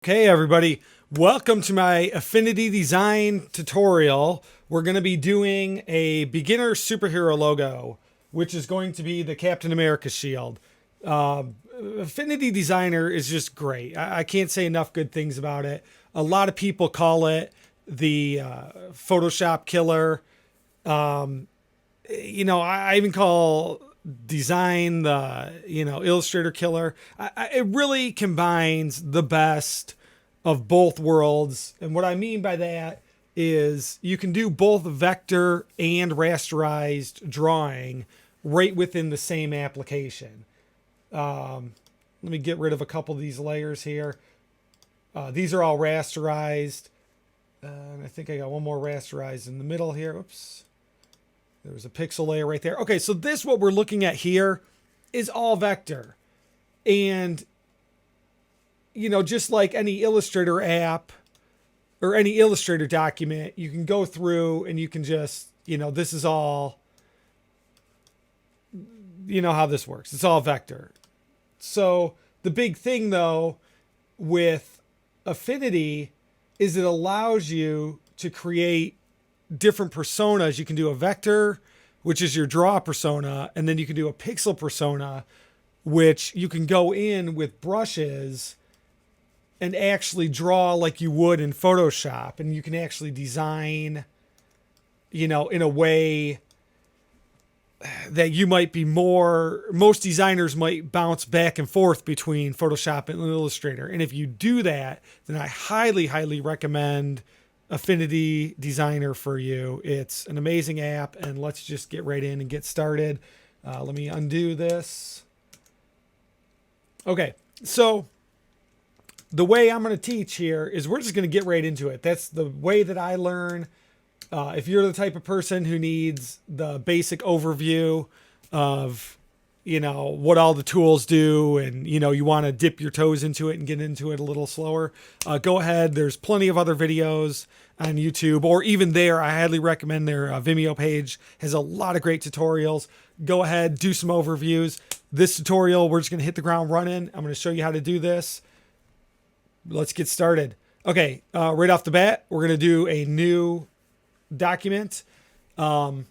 Okay, everybody, welcome to my Affinity Design tutorial. We're going to be doing a beginner superhero logo, which is going to be the Captain America shield. Uh, Affinity Designer is just great. I can't say enough good things about it. A lot of people call it the Photoshop killer. I even call design the Illustrator killer. It really combines the best of both worlds, and what I mean by that is you can do both vector and rasterized drawing right within the same application. Let me get rid of a couple of these layers here. These are all rasterized, and I think I got one more rasterized in the middle here. Oops. There's a pixel layer right there. Okay, so this, what we're looking at here, is all vector. And, just like any Illustrator app or any Illustrator document, you can go through and you can just, this is all, how this works. It's all vector. So the big thing, though, with Affinity is it allows you to create different personas. You can do a vector, which is your draw persona, and then you can do a pixel persona, which you can go in with brushes and actually draw like you would in Photoshop, and you can actually design, in a way that you might be most designers might bounce back and forth between Photoshop and Illustrator. And if you do that, then I highly, highly recommend Affinity Designer for you. It's an amazing app, and let's just get right in and get started. Let me undo this. Okay, so the way I'm going to teach here is we're just going to get right into it. That's the way that I learn. If you're the type of person who needs the basic overview of what all the tools do, and you want to dip your toes into it and get into it a little slower, go ahead. There's plenty of other videos on YouTube, or even there, I highly recommend their Vimeo page. Has a lot of great tutorials. Go ahead, do some overviews. This tutorial, we're just going to hit the ground running. I'm going to show you how to do this. Let's get started. Okay, right off the bat, we're going to do a new document. We're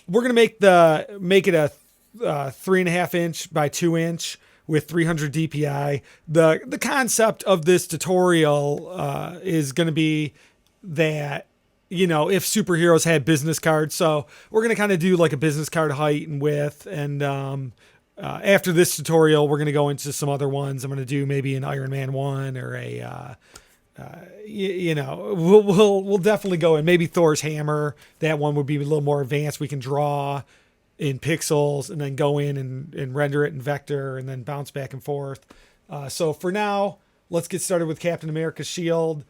going to make it a 3.5 inch by 2 inch with 300 DPI. The concept of this tutorial is going to be that, if superheroes had business cards. So we're going to kind of do like a business card height and width. And after this tutorial, we're going to go into some other ones. I'm going to do maybe an Iron Man one, or a we'll definitely go in. Maybe Thor's hammer. That one would be a little more advanced. We can draw in pixels and then go in and render it in vector and then bounce back and forth. So for now, let's get started with Captain America's shield.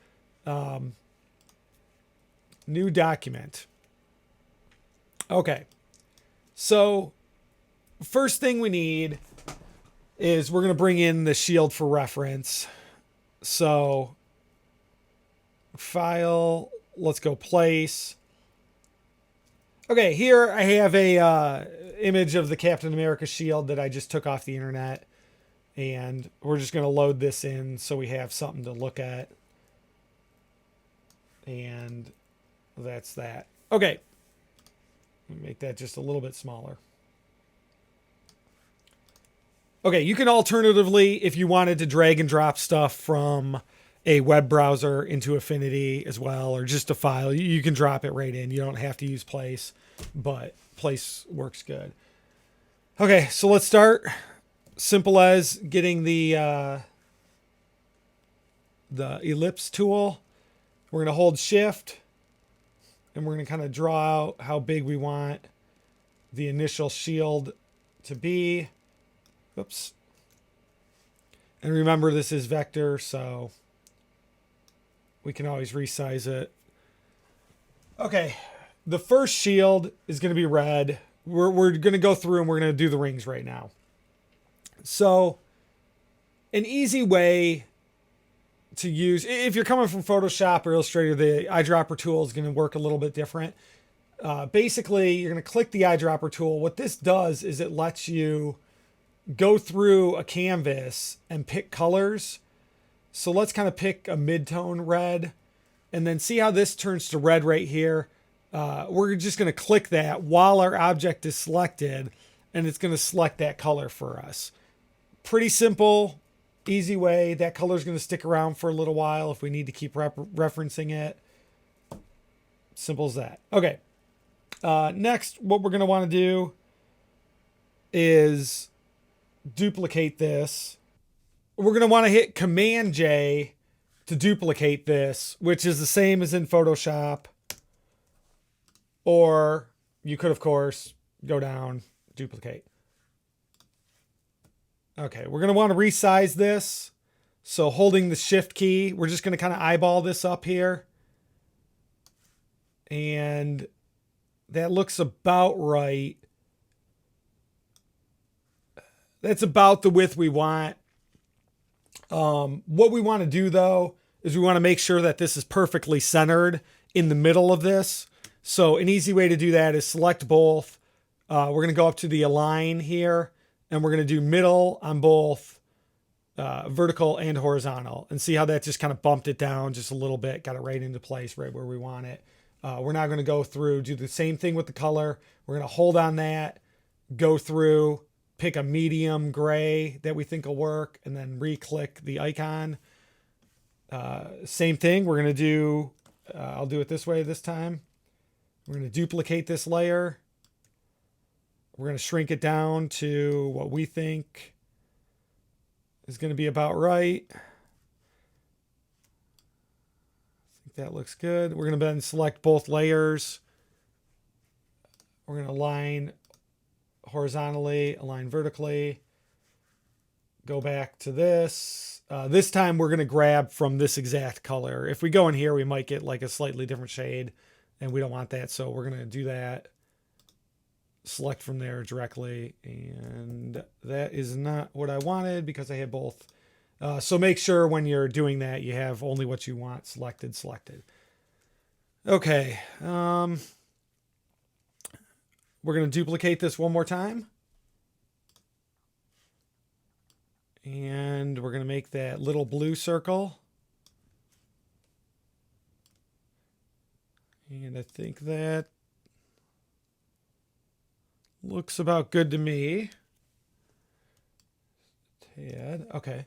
New document. Okay. So first thing we need is we're going to bring in the shield for reference. So file, let's go place. Okay, here I have a image of the Captain America shield that I just took off the internet, and we're just going to load this in so we have something to look at. And that's that. Okay, make that just a little bit smaller. Okay, you can alternatively, if you wanted to drag and drop stuff from a web browser into Affinity as well, or just a file, you can drop it right in. You don't have to use Place, but Place works good. Okay, so let's start. Simple as getting the ellipse tool. We're going to hold Shift, and we're going to kind of draw out how big we want the initial shield to be. Oops. And remember, this is vector, so we can always resize it. Okay, the first shield is going to be red. We're going to go through and we're going to do the rings right now. So an easy way to use, if you're coming from Photoshop or Illustrator, the eyedropper tool is going to work a little bit different. Basically, you're going to click the eyedropper tool. What this does is it lets you go through a canvas and pick colors. So let's kind of pick a mid-tone red and then see how this turns to red right here. We're just going to click that while our object is selected, and it's going to select that color for us. Pretty simple, easy way. That color is going to stick around for a little while if we need to keep referencing it. Simple as that. Okay. Next, what we're going to want to do is duplicate this. We're going to want to hit Command J to duplicate this, which is the same as in Photoshop. Or you could, of course, go down, duplicate. Okay, we're going to want to resize this. So holding the Shift key, we're just going to kind of eyeball this up here. And that looks about right. That's about the width we want. What we want to do, though, is we want to make sure that this is perfectly centered in the middle of this. So an easy way to do that is select both. We're going to go up to the align here, and we're going to do middle on both vertical and horizontal, and see how that just kind of bumped it down just a little bit, got it right into place, right where we want it. We're now going to go through, do the same thing with the color. We're going to hold on that, go through, pick a medium gray that we think will work, and then re-click the icon. Same thing. We're going to do, I'll do it this way this time. We're going to duplicate this layer. We're going to shrink it down to what we think is going to be about right. I think that looks good. We're going to then select both layers. We're going to align horizontally, align vertically. Go back to this. This time we're going to grab from this exact color. If we go in here, we might get like a slightly different shade, and we don't want that. So we're going to do that. Select from there directly. And that is not what I wanted because I had both. So make sure when you're doing that, you have only what you want selected. Okay. We're going to duplicate this one more time. And we're going to make that little blue circle. And I think that looks about good to me. Tad. Okay.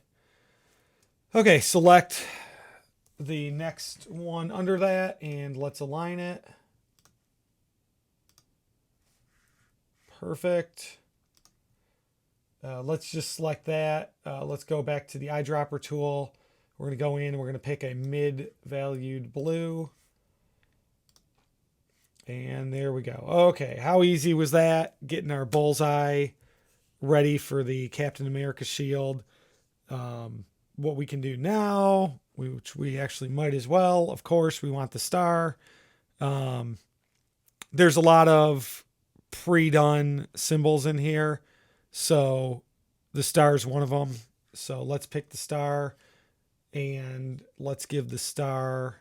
Okay, select the next one under that and let's align it. Perfect. Let's just select that. Let's go back to the eyedropper tool. We're going to go in and we're going to pick a mid-valued blue. And there we go. Okay, how easy was that? Getting our bullseye ready for the Captain America shield. What we can do now, which we actually might as well, of course, we want the star. There's a lot of pre-done symbols in here. So the star is one of them. So let's pick the star and let's give the star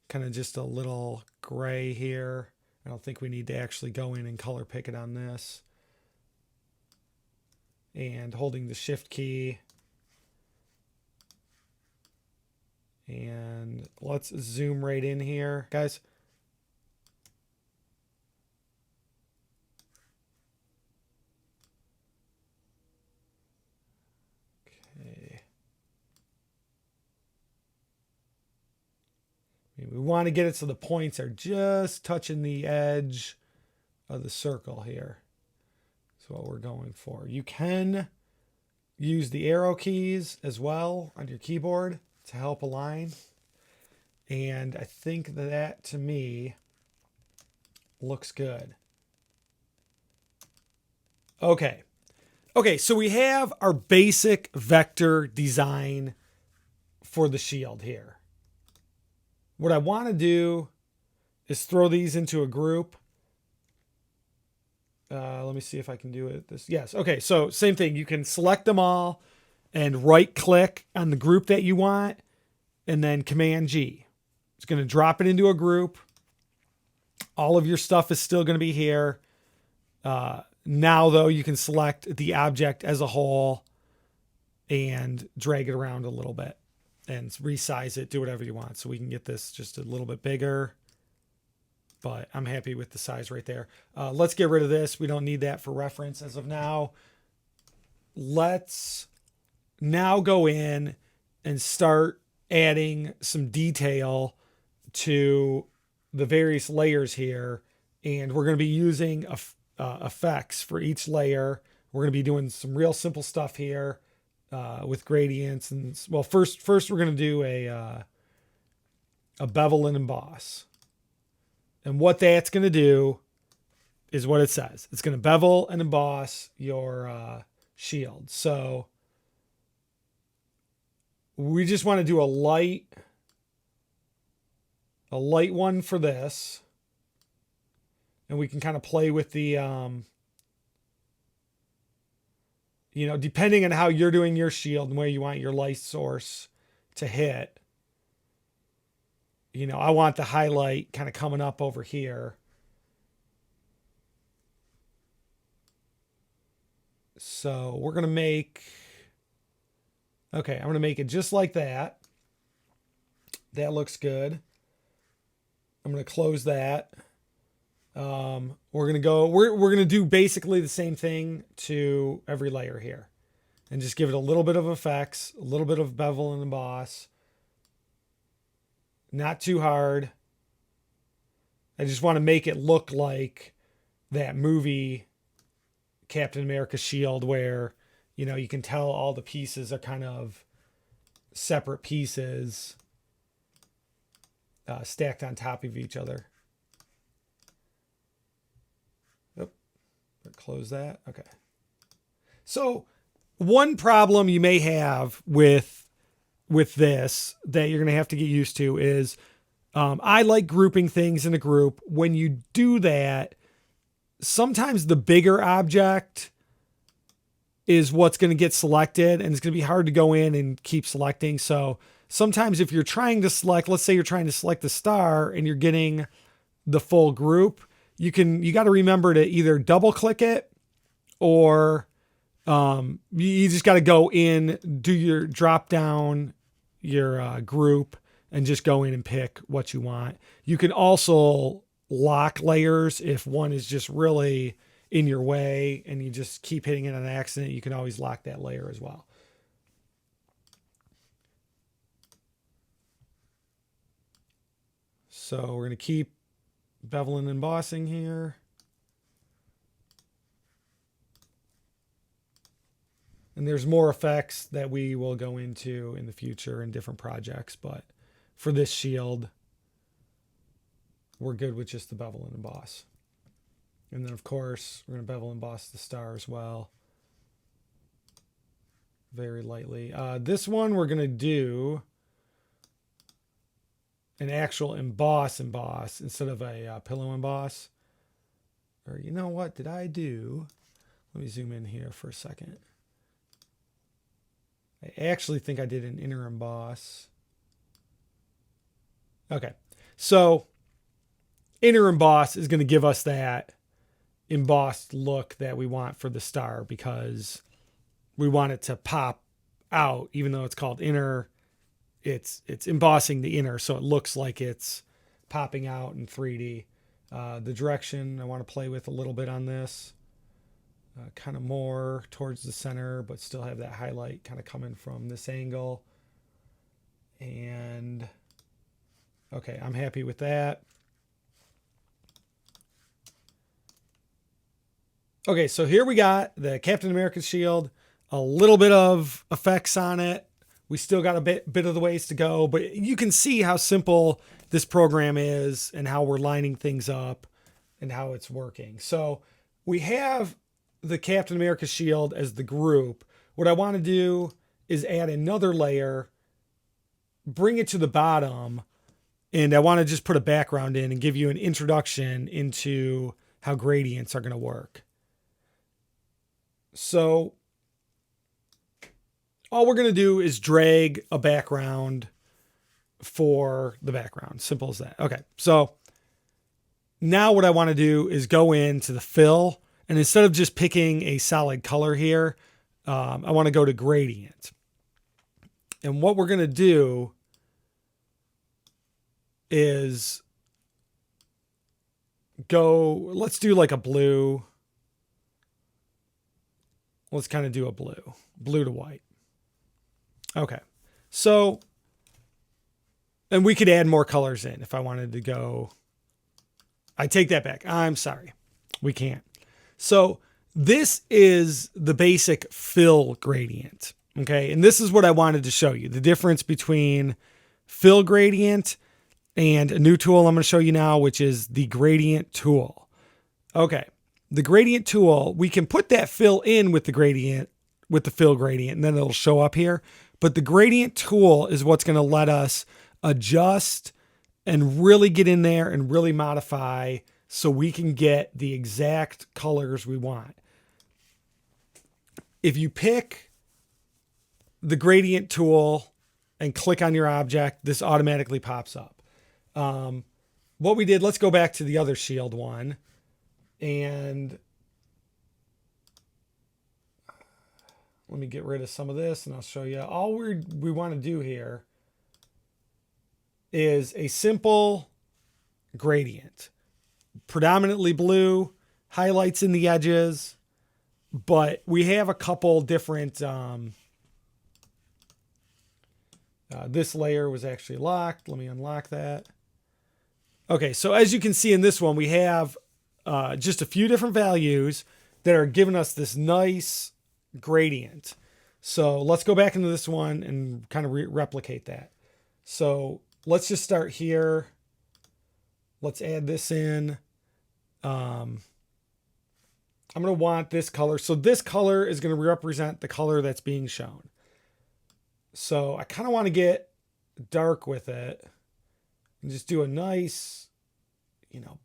kind of just a little gray here. I don't think we need to actually go in and color pick it on this. And holding the Shift key. And let's zoom right in here, guys. Okay. We want to get it so the points are just touching the edge of the circle here. That's what we're going for. You can use the arrow keys as well on your keyboard to help align. And I think that to me looks good. Okay. Okay, so we have our basic vector design for the shield here. What I want to do is throw these into a group. Let me see if I can do it. Yes. Okay. So same thing. You can select them all and right click on the group that you want and then Command G. It's going to drop it into a group. All of your stuff is still going to be here. Now though, you can select the object as a whole and drag it around a little bit. and resize it, do whatever you want. So we can get this just a little bit bigger, but I'm happy with the size right there. Let's get rid of this. We don't need that for reference as of now. Let's now go in and start adding some detail to the various layers here. And we're going to be using effects for each layer. We're going to be doing some real simple stuff here with gradients. And well, first we're going to do a bevel and emboss. And what that's going to do is what it says. It's going to bevel and emboss your shield. So we just want to do a light one for this. And we can kind of play with the, depending on how you're doing your shield and where you want your light source to hit. I want the highlight kind of coming up over here. So we're going to make, I'm going to make it just like that. That looks good. I'm going to close that. We're going to do basically the same thing to every layer here and just give it a little bit of effects, a little bit of bevel and emboss. Not too hard. I just want to make it look like that movie Captain America shield where, you can tell all the pieces are kind of separate pieces stacked on top of each other. Oop, close that. Okay. So one problem you may have with this that you're going to have to get used to is I like grouping things in a group. When you do that, sometimes the bigger object is what's going to get selected, and it's going to be hard to go in and keep selecting. So sometimes if you're trying to select, let's say you're trying to select the star and you're getting the full group, you got to remember to either double click it or you just got to go in, do your drop down your group and just go in and pick what you want. You can also lock layers if one is just really in your way and you just keep hitting it on accident. You can always lock that layer as well. So we're going to keep beveling and embossing here. And there's more effects that we will go into in the future in different projects. But for this shield, we're good with just the bevel and emboss. And then, of course, we're going to bevel and emboss the star as well. Very lightly. This one we're going to do an actual emboss instead of a pillow emboss. Or you know what did I do? Let me zoom in here for a second. I actually think I did an inner emboss. Okay, so inner emboss is going to give us that embossed look that we want for the star because we want it to pop out. Even though it's called inner, it's embossing the inner, so it looks like it's popping out in 3D. The direction I want to play with a little bit on this. Kind of more towards the center, but still have that highlight kind of coming from this angle. And okay, I'm happy with that. Okay, so here we got the Captain America shield, a little bit of effects on it. We still got a bit of the ways to go, but you can see how simple this program is and how we're lining things up and how it's working. So we have the Captain America shield as the group. What I want to do is add another layer, bring it to the bottom, and I want to just put a background in and give you an introduction into how gradients are going to work. So all we're going to do is drag a background for the background. Simple as that. Okay, so now what I want to do is go into the fill. And instead of just picking a solid color here, I want to go to gradient. And what we're going to do is let's do like a blue. Let's kind of do a blue to white. Okay. So, and we could add more colors in if I wanted to go. I take that back. I'm sorry. We can't. So this is the basic fill gradient. Okay. And this is what I wanted to show you. The difference between fill gradient and a new tool I'm going to show you now, which is the gradient tool. Okay. The gradient tool, we can put that fill in with the gradient, with the fill gradient, and then it'll show up here. But the gradient tool is what's going to let us adjust and really get in there and really modify so we can get the exact colors we want. If you pick the gradient tool and click on your object, this automatically pops up. What we did, let's go back to the other shield one. And let me get rid of some of this and I'll show you. All we want to do here is a simple gradient. Predominantly blue, highlights in the edges, but we have a couple different, this layer was actually locked. Let me unlock that. Okay, so as you can see in this one, we have just a few different values that are giving us this nice gradient. So let's go back into this one and kind of replicate that. So let's just start here. Let's add this in. I'm going to want this color. So this color is going to represent the color that's being shown. So I kind of want to get dark with it and just do a nice,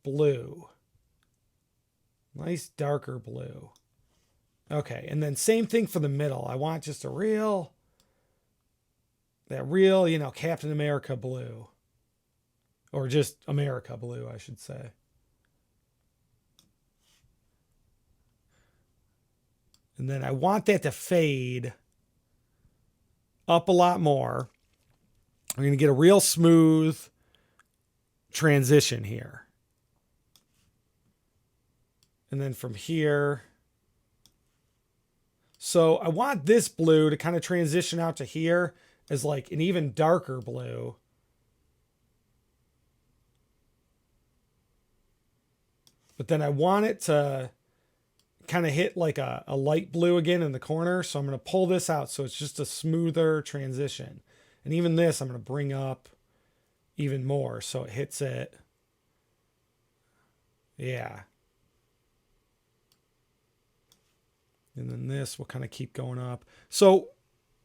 blue. Nice darker blue. Okay, and then same thing for the middle. I want just that real, Captain America blue. Or just America blue, I should say. And then I want that to fade up a lot more. I'm going to get a real smooth transition here. And then from here, so I want this blue to kind of transition out to here as like an even darker blue. But then I want it to kind of hit like a light blue again in the corner. So I'm going to pull this out so it's just a smoother transition. And even this, I'm going to bring up even more so it hits it. Yeah. And then this will kind of keep going up. So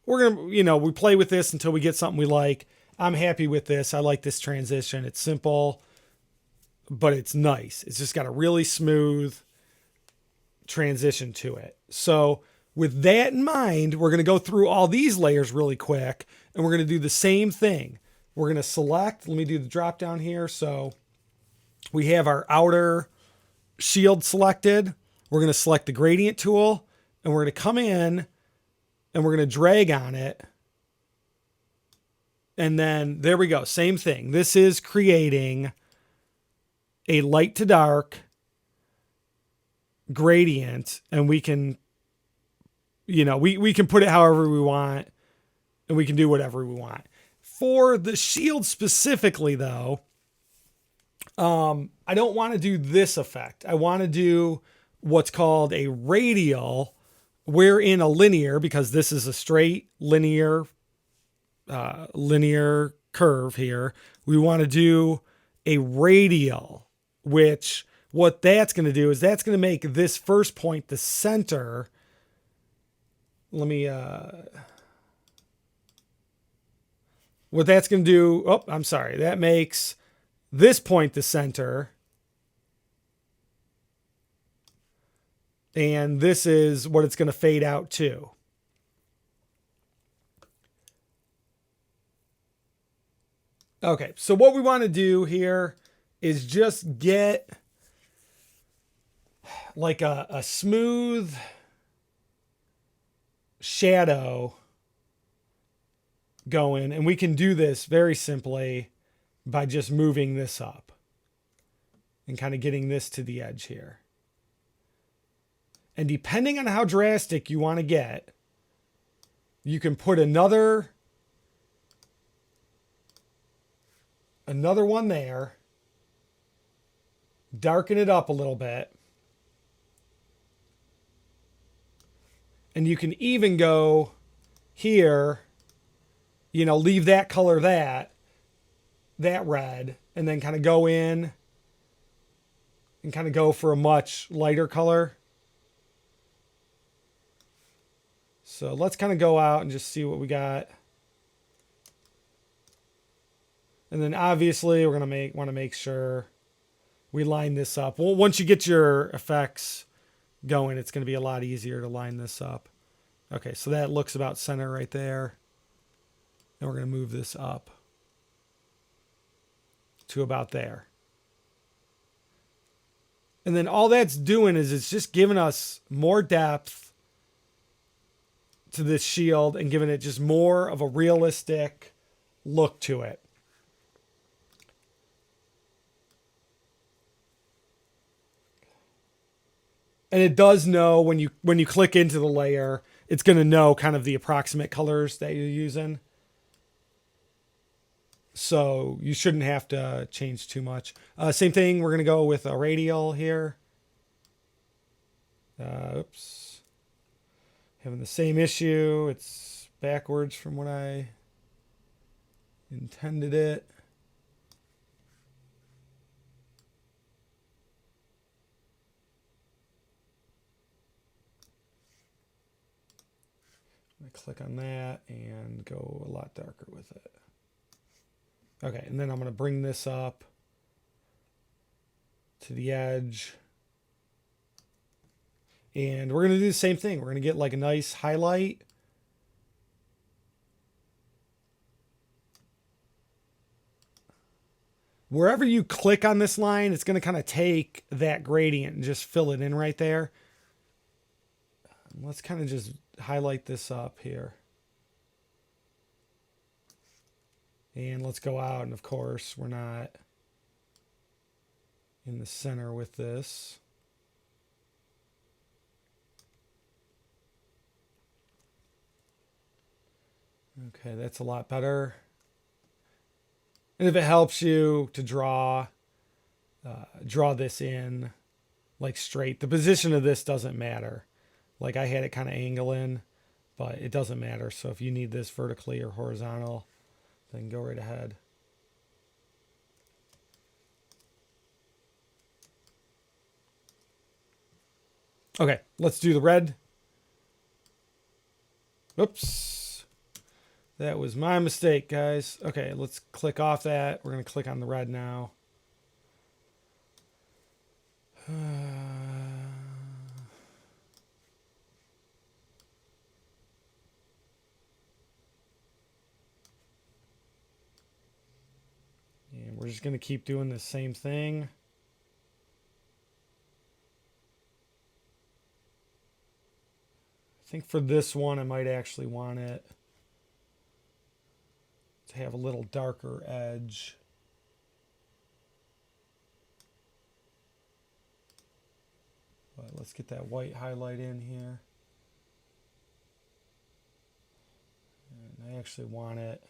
we're going to, we play with this until we get something we like. I'm happy with this. I like this transition. It's simple, but it's nice. It's just got a really smooth transition to it. So with that in mind, we're going to go through all these layers really quick, and we're going to do the same thing. We're going to select, let me do the drop down here. So we have our outer shield selected. We're going to select the gradient tool, and we're going to come in and we're going to drag on it. And then there we go. Same thing. This is creating a light to dark gradient, and we can, we can put it however we want, and we can do whatever we want. For the shield specifically though, I don't want to do this effect. I want to do what's called a radial. We're in a linear because this is a straight linear curve here. We want to do a radial, which what that's going to do is that's going to make this first point the center. Let me, what that's going to do, that makes this point the center. And this is what it's going to fade out to. Okay, so what we want to do here is just get like a smooth shadow going, and we can do this very simply by just moving this up and kind of getting this to the edge here. And depending on how drastic you want to get, you can put another one there, darken it up a little bit, and you can even go here, you know, leave that color that red, and then kind of go in and kind of go for a much lighter color. So let's kind of go out and just see what we got. And then obviously we're going to want to make sure we line this up. Well, once you get your effects going, it's going to be a lot easier to line this up. Okay, so that looks about center right there. And we're going to move this up to about there. And then all that's doing is it's just giving us more depth to this shield and giving it just more of a realistic look to it. And it does know when you click into the layer, it's going to know kind of the approximate colors that you're using. So you shouldn't have to change too much. Same thing, we're going to go with a radial here. Oops. Having the same issue. It's backwards from what I intended it. I'm going to click on that and go a lot darker with it. Okay, and then I'm going to bring this up to the edge. And we're going to do the same thing. We're going to get like a nice highlight. Wherever you click on this line, it's going to kind of take that gradient and just fill it in right there. Let's kind of just highlight this up here. And let's go out, and of course, we're not in the center with this. Okay, that's a lot better. And if it helps you to draw this in like straight, the position of this doesn't matter. Like I had it kind of angle in, but it doesn't matter. So if you need this vertically or horizontal, then go right ahead. Okay, let's do the red. Oops. That was my mistake, guys. Okay, let's click off that. We're going to click on the red now. And we're just going to keep doing the same thing. I think for this one, I might actually want it to have a little darker edge. But let's get that white highlight in here. And I actually want it.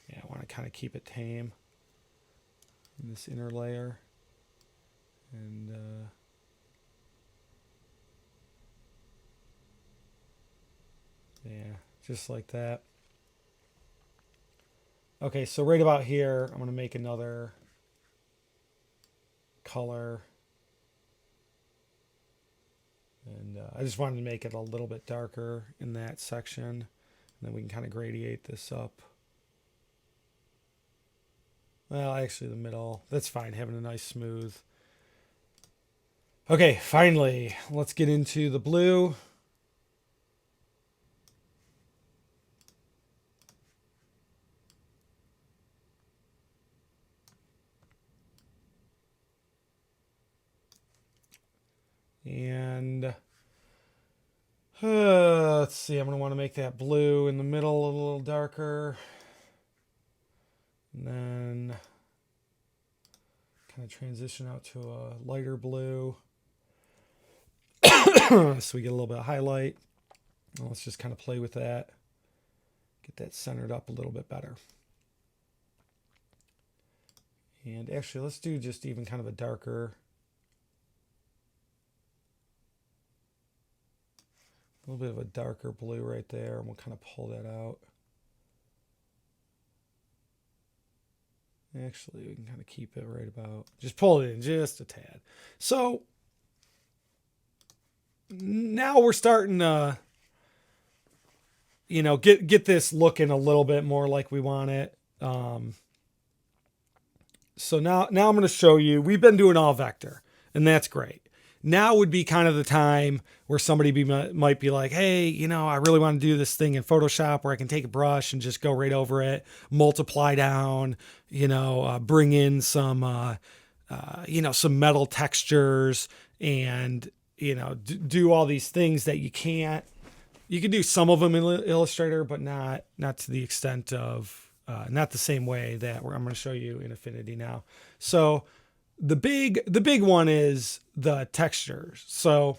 Yeah, I want to kind of keep it tame in this inner layer. And yeah, just like that. Okay, so right about here, I'm going to make another color. And I just wanted to make it a little bit darker in that section. And then we can kind of gradiate this up. Well, actually the middle. That's fine, having a nice smooth. Okay, finally, let's get into the blue. And Let's see, I'm going to want to make that blue in the middle a little darker. And then kind of transition out to a lighter blue. So we get a little bit of highlight. Well, let's just kind of play with that. Get that centered up a little bit better. And actually, let's do just even kind of a darker. A little bit of a darker blue right there, and we'll kind of pull that out. Actually, we can kind of keep it right about, just pull it in just a tad. So now we're starting to, you know, get this looking a little bit more like we want it. So now I'm going to show you, we've been doing all vector, and that's great. Now would be kind of the time where somebody might be like, hey, you know, I really want to do this thing in Photoshop where I can take a brush and just go right over it, multiply down, you know, bring in some, you know, some metal textures and, you know, do all these things that you can't. You can do some of them in Illustrator, but not to the extent of, not the same way that I'm going to show you in Affinity now. So the big one is the textures. So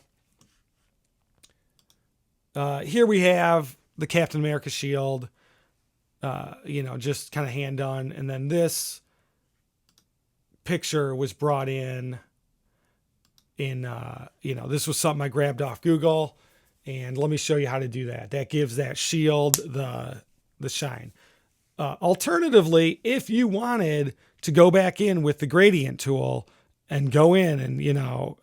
here we have the Captain America shield, you know, just kind of hand done. And then this picture was brought in, you know, this was something I grabbed off Google, and let me show you how to do that. That gives that shield the shine. Alternatively, if you wanted to go back in with the gradient tool and go in and, you know,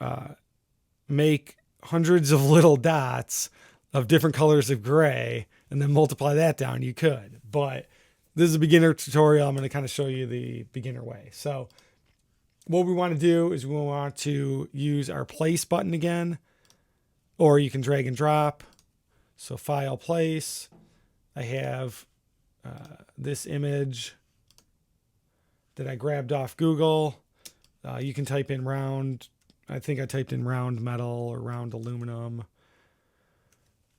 make hundreds of little dots of different colors of gray and then multiply that down, you could. But this is a beginner tutorial. I'm going to kind of show you the beginner way. So what we want to do is we want to use our place button again, or you can drag and drop. So file, place. I have this image that I grabbed off Google. You can type in round. I think I typed in round metal or round aluminum,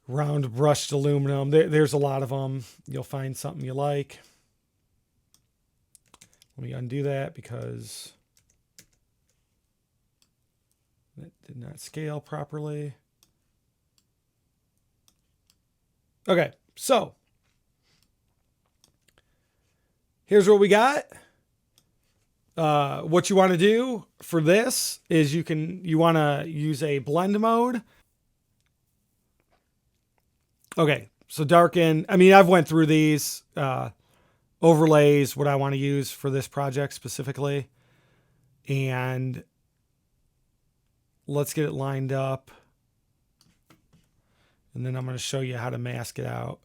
round brushed aluminum. There's a lot of them. You'll find something you like. Let me undo that because that did not scale properly. Okay, so here's what we got. What you want to do for this is you want to use a blend mode. Okay, so darken. I mean, I've went through these overlays, what I want to use for this project specifically. And let's get it lined up. And then I'm going to show you how to mask it out.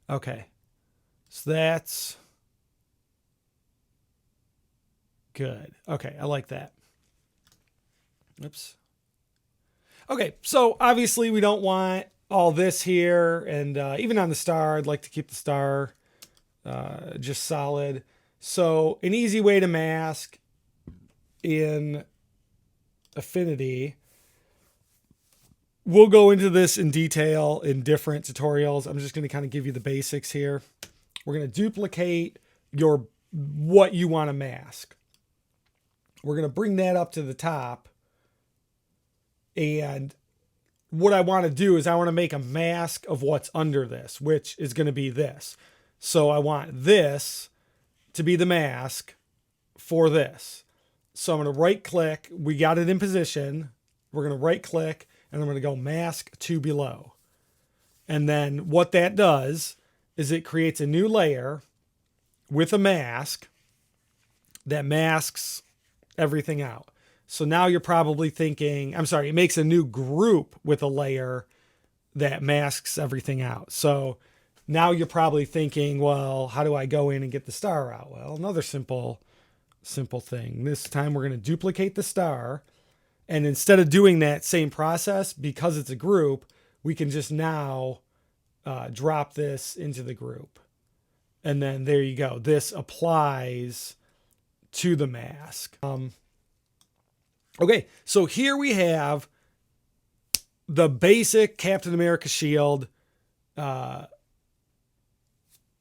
Okay, so that's good. Okay, I like that. Oops. Okay, so obviously we don't want all this here, and even on the star, I'd like to keep the star just solid. So an easy way to mask in Affinity, we'll go into this in detail in different tutorials. I'm just going to kind of give you the basics here. We're going to duplicate what you want to mask. We're going to bring that up to the top. And what I want to do is I want to make a mask of what's under this, which is going to be this. So I want this to be the mask for this. So I'm going to right click. We got it in position. We're going to right click and I'm going to go mask to below. And then what that does is it creates a new layer with a mask that masks everything out. So now you're probably thinking, I'm sorry, it makes a new group with a layer that masks everything out. So now you're probably thinking, well, how do I go in and get the star out? Well, another simple thing. This time we're going to duplicate the star. And instead of doing that same process, because it's a group, we can just now drop this into the group. And then there you go. This applies to the mask. Okay, so here we have the basic Captain America shield. We're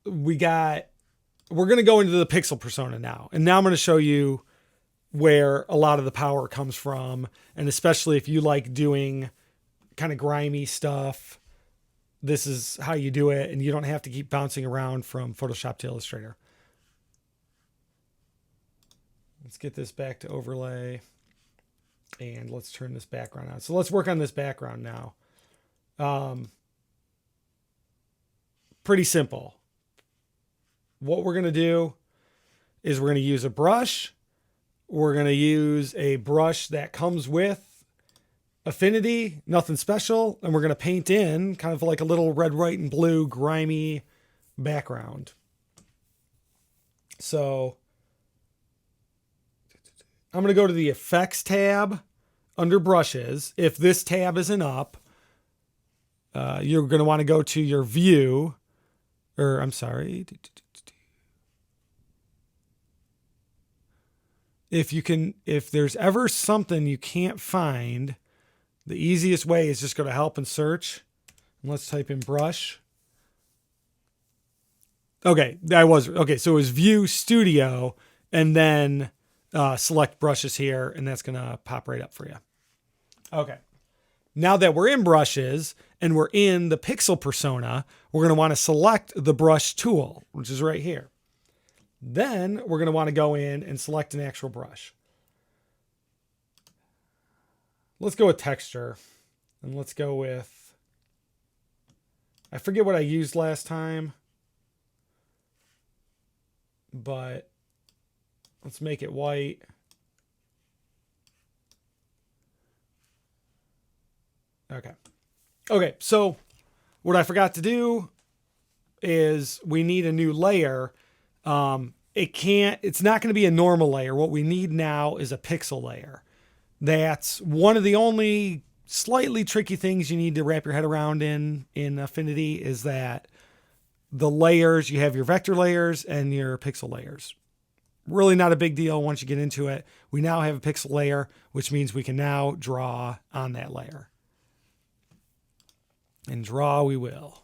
going to go into the pixel persona now. And now I'm going to show you where a lot of the power comes from. And especially if you like doing kind of grimy stuff, this is how you do it. And you don't have to keep bouncing around from Photoshop to Illustrator. Let's get this back to overlay. And let's turn this background on. So let's work on this background now. Pretty simple. What we're going to do is we're going to use a brush. We're going to use a brush that comes with Affinity, nothing special. And we're going to paint in kind of like a little red, white, and blue grimy background. So I'm going to go to the Effects tab under Brushes. If this tab isn't up, you're going to want to go to your View, or I'm sorry. If there's ever something you can't find, the easiest way is just go to Help and Search. And let's type in brush. Okay, so it was View Studio, and then select brushes here, and that's going to pop right up for you. Okay. Now that we're in brushes and we're in the pixel persona, we're going to want to select the brush tool, which is right here. Then we're going to want to go in and select an actual brush. Let's go with texture, and let's go with, I forget what I used last time, but let's make it white. Okay, so what I forgot to do is we need a new layer. It's not going to be a normal layer. What we need now is a pixel layer. That's one of the only slightly tricky things you need to wrap your head around in Affinity, is that the layers, you have your vector layers and your pixel layers. Really not a big deal once you get into it. We now have a pixel layer, which means we can now draw on that layer. And draw we will.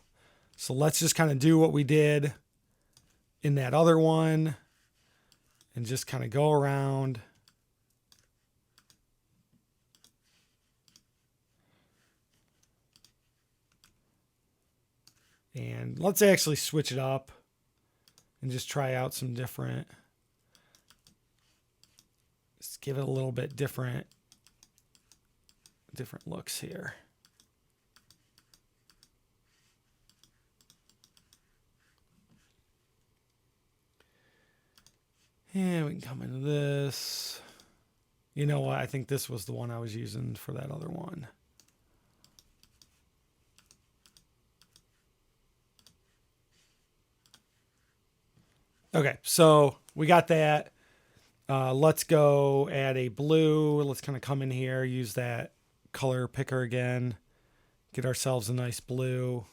So let's just kind of do what we did in that other one and just kind of go around. And let's actually switch it up and just try out some different. Let's give it a little bit different looks here. And we can come into this. You know what? I think this was the one I was using for that other one. Okay, so we got that. Let's go add a blue. Let's kind of come in here, use that color picker again, get ourselves a nice blue.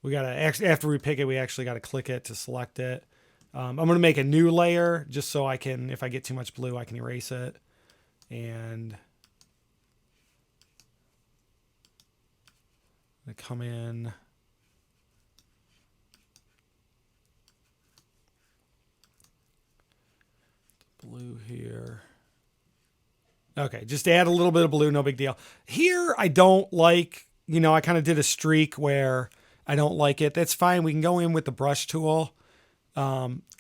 We got to, after we pick it, we actually got to click it to select it. I'm going to make a new layer just so I can, if I get too much blue, I can erase it. And I come in. Blue here. Okay, just add a little bit of blue, no big deal. Here, I don't like, I kind of did a streak where I don't like it. That's fine. We can go in with the brush tool.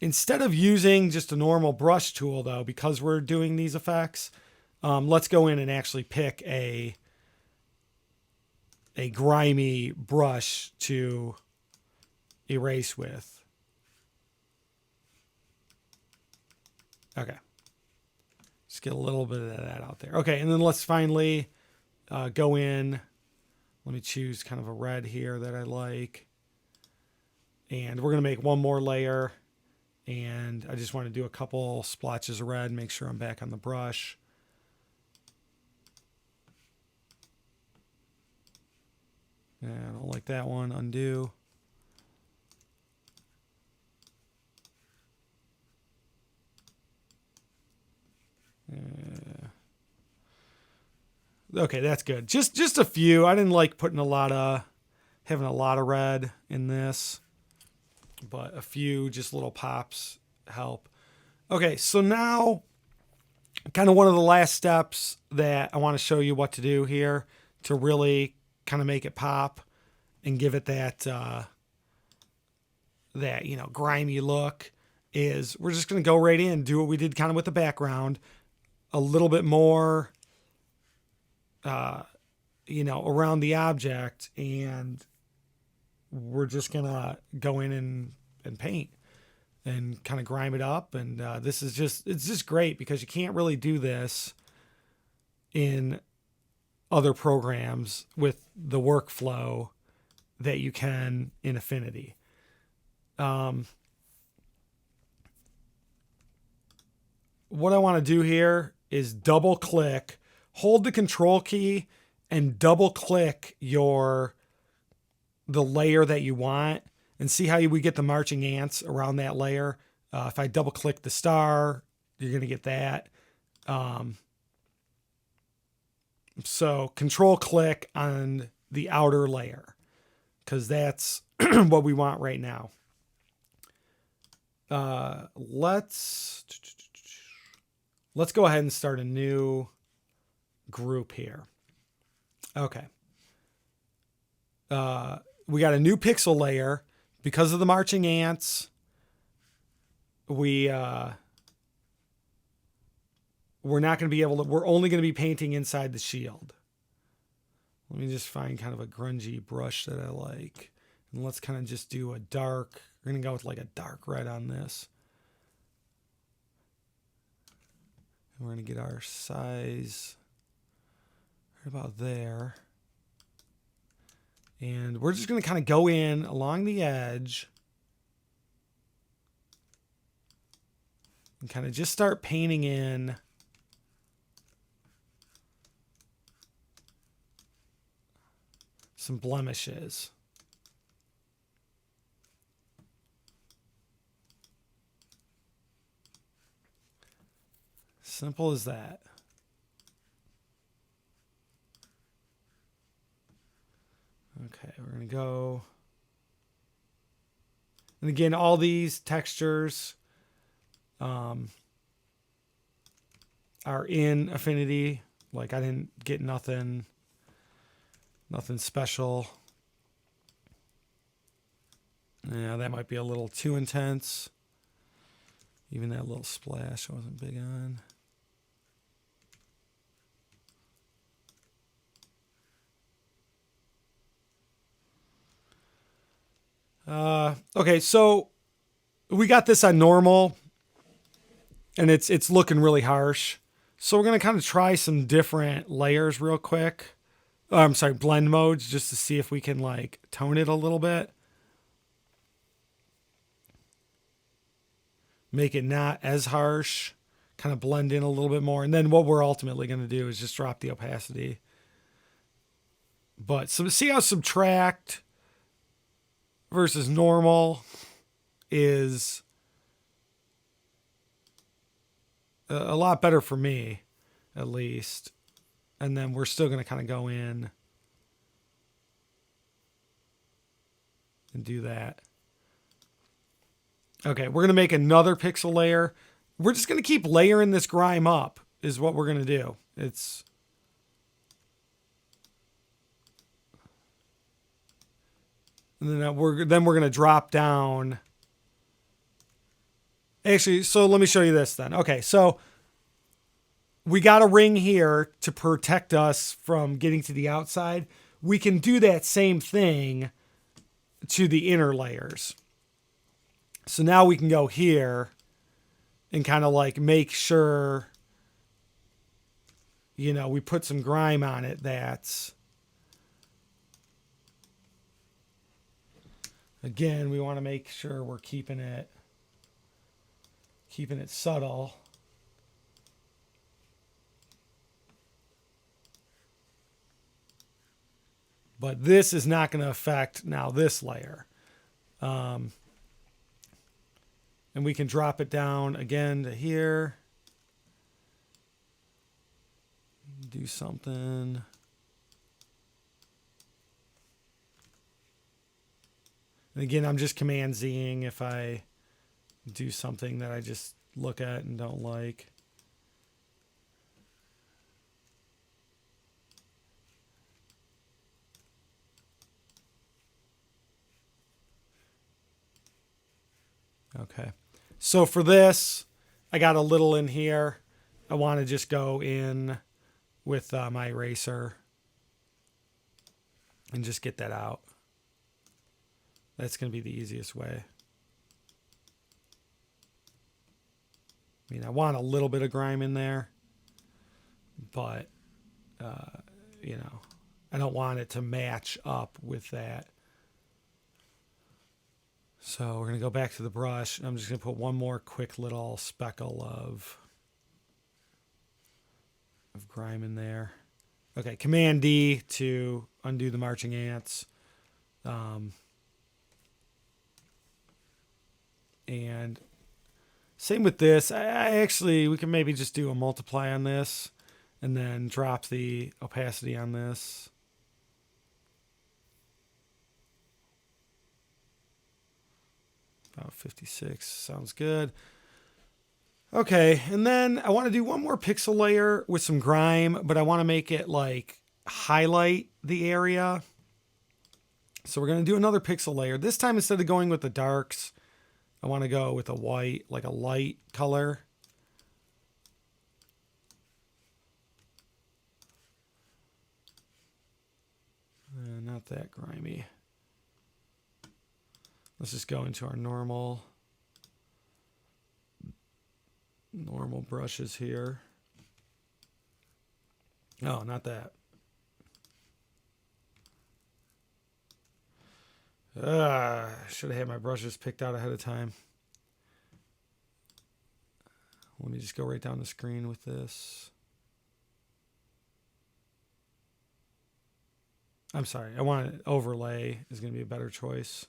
Instead of using just a normal brush tool, though, because we're doing these effects, let's go in and actually pick a grimy brush to erase with. Okay. Just get a little bit of that out there. Okay, and then let's finally go in. Let me choose kind of a red here that I like. And we're going to make one more layer. And I just want to do a couple splotches of red, make sure I'm back on the brush. Yeah, I don't like that one. Undo. Okay, that's good. Just a few. I didn't like putting having a lot of red in this, but a few just little pops help. Okay, so now kind of one of the last steps that I want to show you what to do here to really kind of make it pop and give it that grimy look is we're just going to go right in and do what we did kind of with the background, a little bit more around the object, and we're just going to go in and paint and kind of grime it up. And it's just great because you can't really do this in other programs with the workflow that you can in Affinity. What I want to do here is double click, hold the control key and double click the layer that you want, and see how we get the marching ants around that layer. If I double click the star, you're going to get that. So control click on the outer layer because that's what we want right now. Let's go ahead and start a new group here. Okay. We got a new pixel layer because of the marching ants. We're not going to be able to, we're only going to be painting inside the shield. Let me just find kind of a grungy brush that I like. And let's kind of just do a dark, we're going to go with like a dark red on this. And we're going to get our size right about there. And we're just going to kind of go in along the edge and kind of just start painting in some blemishes. Simple as that. Okay, we're going to go. And again, all these textures are in Affinity. Like I didn't get nothing special. Yeah, that might be a little too intense. Even that little splash I wasn't big on. Okay, so we got this on normal, and it's looking really harsh. So we're gonna kind of try some different layers real quick. I'm sorry, blend modes, just to see if we can like tone it a little bit. Make it not as harsh, kind of blend in a little bit more. And then what we're ultimately going to do is just drop the opacity. But so see how subtract versus normal is a lot better for me, at least. And then we're still going to kind of go in and do that. Okay, we're going to make another pixel layer. We're just going to keep layering this grime up is what we're going to do. And then we're going to drop down. Actually, so let me show you this then. Okay, so we got a ring here to protect us from getting to the outside. We can do that same thing to the inner layers. So now we can go here and kind of like make sure, we put some grime on it that's, again, we want to make sure we're keeping it subtle. But this is not going to affect now this layer. And we can drop it down again to here. Do something. And again, I'm just Command Zing if I do something that I just look at and don't like. Okay. So for this, I got a little in here. I want to just go in with my eraser and just get that out. That's going to be the easiest way. I mean, I want a little bit of grime in there, but, you know, I don't want it to match up with that. So we're going to go back to the brush. I'm just going to put one more quick little speckle of grime in there. Okay, Command D to undo the marching ants. And same with this. I actually, we can maybe just do a multiply on this and then drop the opacity on this. About 56 sounds good. Okay, and then I want to do one more pixel layer with some grime, but I want to make it like highlight the area. So we're going to do another pixel layer. This time, instead of going with the darks, I want to go with a white, like a light color. Not that grimy. Let's just go into our normal brushes here. No, not that. Should have had my brushes picked out ahead of time. Let me just go right down the screen with this. I'm sorry. I want an overlay is going to be a better choice.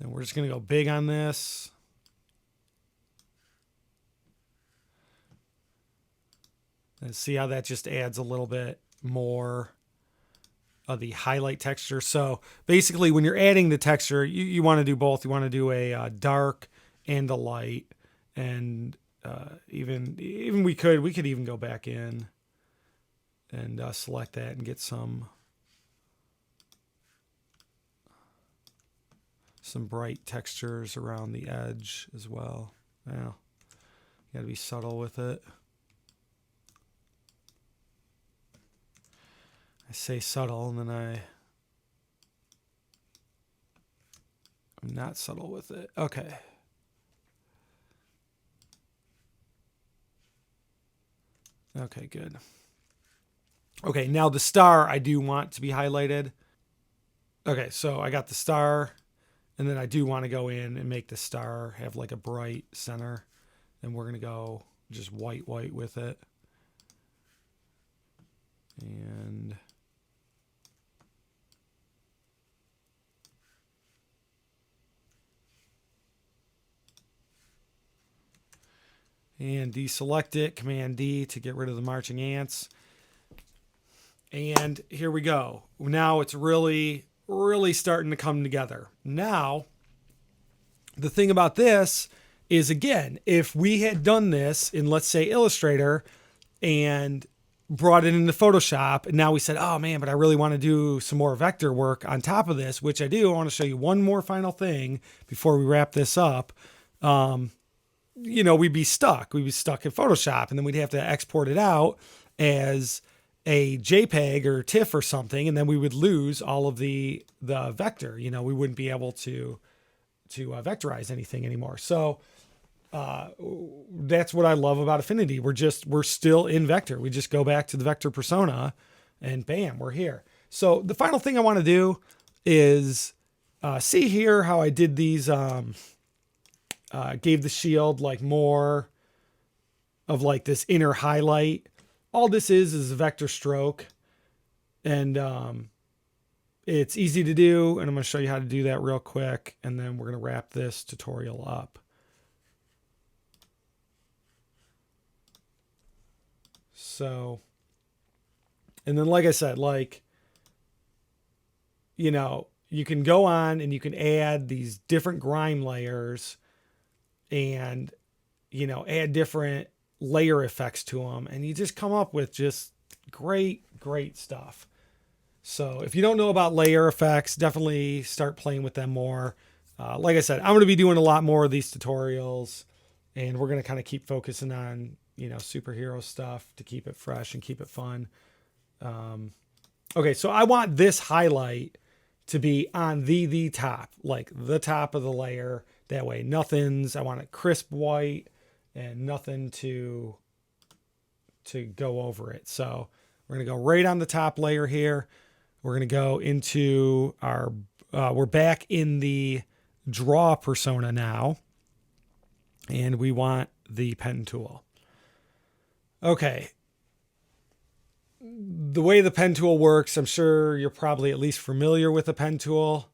Then we're just going to go big on this. And see how that just adds a little bit more of the highlight texture. So basically when you're adding the texture, you want to do both. You want to do a dark and a light. And even we could even go back in and select that and get some bright textures around the edge as well. Now, you got to be subtle with it. I say subtle and then I'm not subtle with it. Okay. Okay, good. Okay, now the star I do want to be highlighted. Okay, so I got the star, and then I do want to go in and make the star have like a bright center. And we're going to go just white with it. And deselect it, Command D to get rid of the marching ants. And here we go. Now it's really, really starting to come together. Now, the thing about this is, again, if we had done this in, let's say, Illustrator and brought it into Photoshop, and now we said, oh man, but I really want to do some more vector work on top of this, which I do. I want to show you one more final thing before we wrap this up. You know, we'd be stuck. We'd be stuck in Photoshop, and then we'd have to export it out as a JPEG or TIFF or something, and then we would lose all of the vector. You know, we wouldn't be able to vectorize anything anymore. So that's what I love about Affinity. We're still in vector. We just go back to the vector persona, and bam, we're here. So the final thing I want to do is See here how I did these, gave the shield like more of like this inner highlight. All this is a vector stroke, and it's easy to do, and I'm going to show you how to do that real quick, and then we're going to wrap this tutorial up. So, and then like I said, like, you know, you can go on and you can add these different grime layers and, you know, add different layer effects to them, and you just come up with just great stuff. So if you don't know about layer effects, definitely start playing with them more. Like I said, I'm going to be doing a lot more of these tutorials, and we're going to kind of keep focusing on, you know, superhero stuff to keep it fresh and keep it fun. Okay, so I want this highlight to be on the top, like the top of the layer. That way, nothing's, I want it crisp white and nothing to go over it. So we're going to go right on the top layer here. We're going to go into our, we're back in the draw persona now, and we want the pen tool. Okay. The way the pen tool works, I'm sure you're probably at least familiar with the pen tool.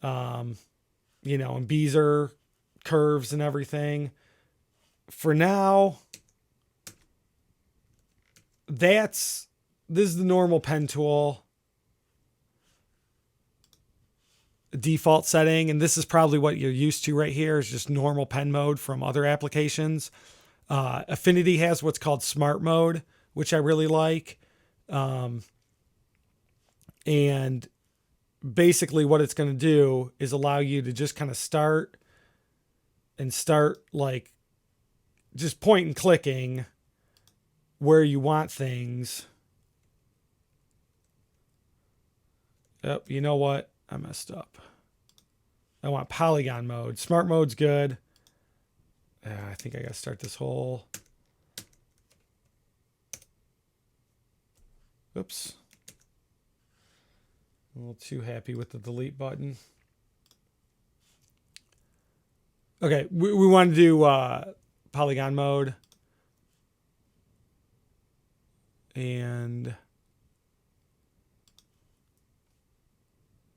You know, and Bezier curves and everything. For now, this is the normal pen tool default setting, and this is probably what you're used to right here, is just normal pen mode from other applications. Affinity has what's called smart mode, which I really like. And basically what it's going to do is allow you to just kind of start like just point and clicking where you want things. Oh, you know what? I messed up. I want polygon mode. Smart mode's good. I think I got to start this whole. Oops. A little too happy with the delete button. Okay, we want to do polygon mode. And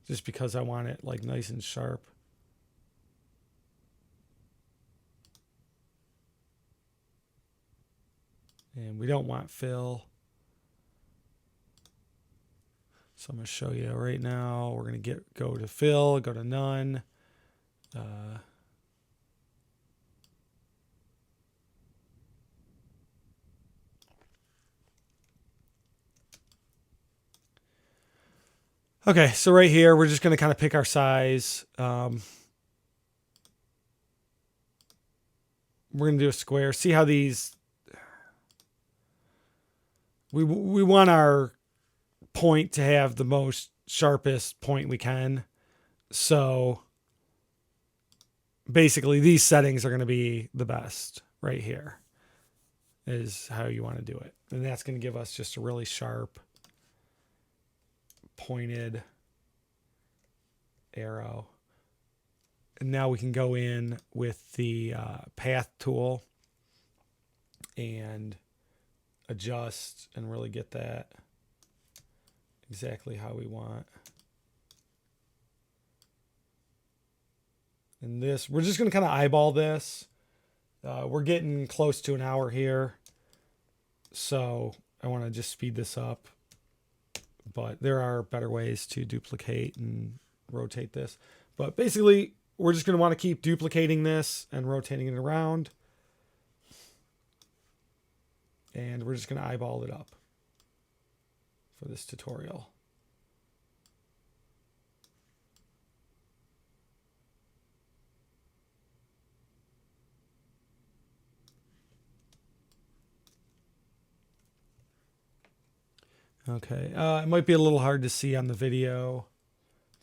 just because I want it like nice and sharp. And we don't want fill. So I'm going to show you right now. We're going to go to fill, go to none. Okay, so right here, we're just going to kind of pick our size. We're going to do a square. See how these... We want our point to have the most sharpest point we can. So basically these settings are going to be the best right here is how you want to do it. And that's going to give us just a really sharp pointed arrow. And now we can go in with the path tool and adjust and really get that exactly how we want. And this, we're just going to kind of eyeball this. We're getting close to an hour here, so I want to just speed this up. But there are better ways to duplicate and rotate this. But basically, we're just going to want to keep duplicating this and rotating it around. And we're just going to eyeball it up for this tutorial. Okay, it might be a little hard to see on the video,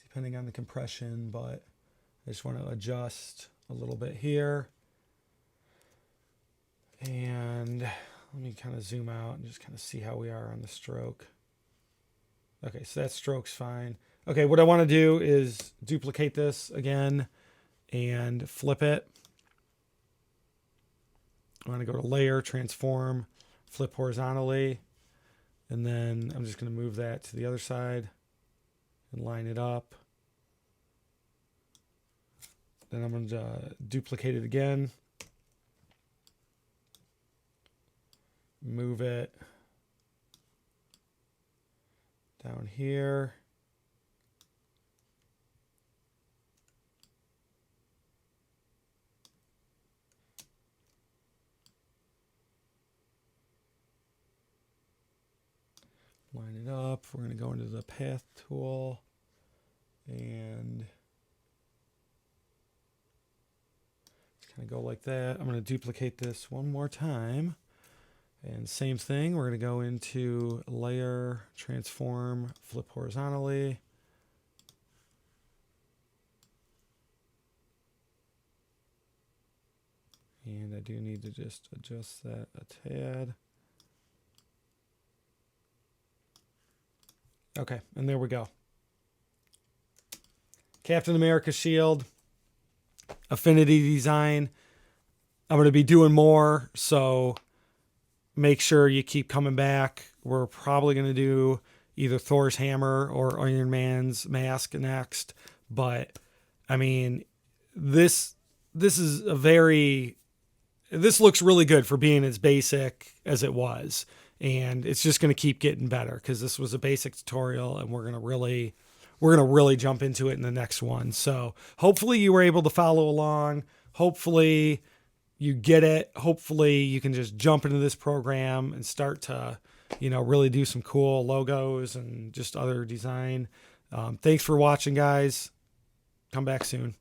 depending on the compression, but I just want to adjust a little bit here. And let me kind of zoom out and just kind of see how we are on the stroke. Okay, so that stroke's fine. Okay, what I want to do is duplicate this again and flip it. I want to go to layer, transform, flip horizontally, and then I'm just going to move that to the other side and line it up. Then I'm going to duplicate it again, move it down here. Line it up. We're going to go into the path tool and just kind of go like that. I'm going to duplicate this one more time. And same thing, we're going to go into layer, transform, flip horizontally. And I do need to just adjust that a tad. Okay, and there we go. Captain America shield, Affinity Design. I'm going to be doing more, so make sure you keep coming back. We're probably going to do either Thor's hammer or Iron Man's mask next. But, I mean, this is a very... This looks really good for being as basic as it was. And it's just going to keep getting better because this was a basic tutorial and we're going to really jump into it in the next one. So hopefully you were able to follow along. Hopefully you get it. Hopefully you can just jump into this program and start to, really do some cool logos and just other design. Thanks for watching, guys. Come back soon.